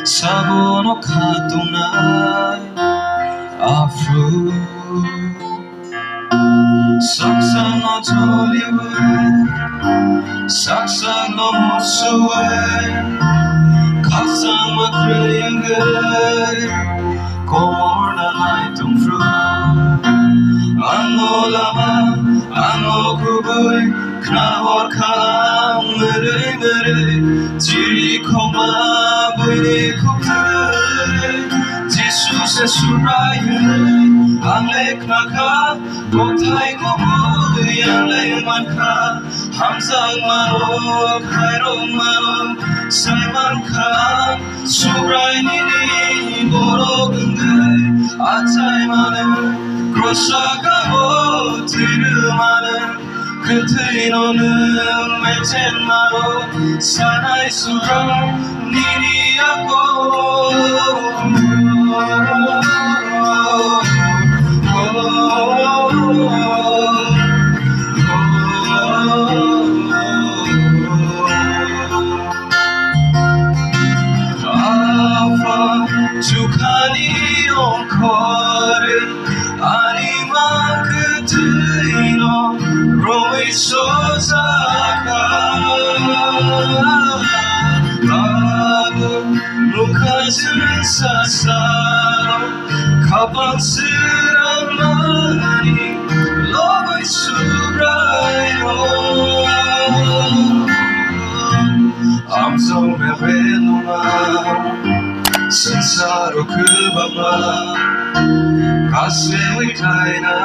Sabono katunay Afro Saksan no toliwe Saksan no mosuwe Kasama kreyenge Komorna naitong fru Ano laman, ano kuboy Knahor kalam mere Jiri koma buri kukte Jesus esuraye Ang lek naka Boktai kuboy Ang leman ka Hamzang maro Kairong maro Saiman ka Suray nini Borog ngay Atay mane Krosakabo tirumanen 그때의 너는 맺힌 마로 사나이 수랑 니리야고 주카니 온코를 아니마 그때의 너 로이 소자가 나도 녹아지는 사사로 가방스러운 말이 로이 수라요 암송 베베노마 Sensaro kubaba Kasewi taina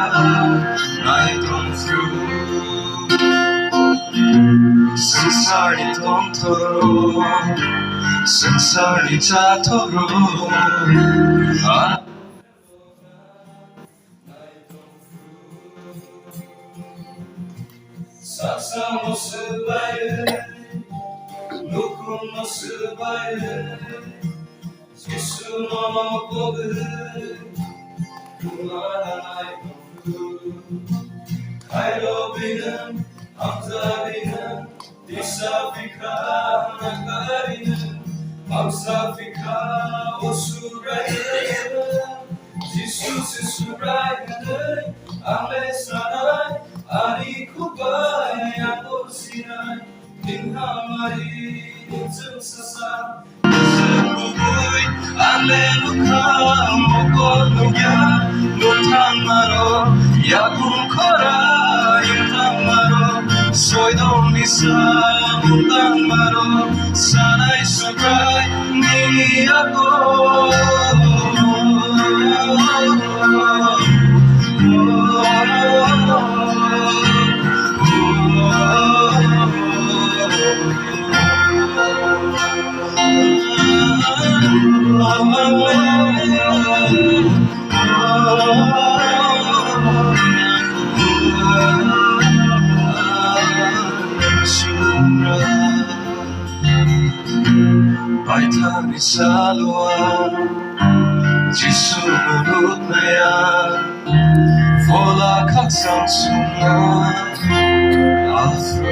Night on through Sensari tontoro Sensari chatoro Saksa mo subaye Nukum mo subaye 예수 너무 보그 그만한 가이로비는 암사비는 디사피카 나가리는 암사피카 오수라이는 지수스 수라이는 아메사나이 아리쿠바야 도시나이 닝하마리 닝승사사 Aleluya, mokonuya, nutangmaro, yakunkora, yutangmaro, soy donisa, mutangmaro, sanay subay, ni ako. Baitani salwa Jisu menurut naya Vola kaksang sungai Afro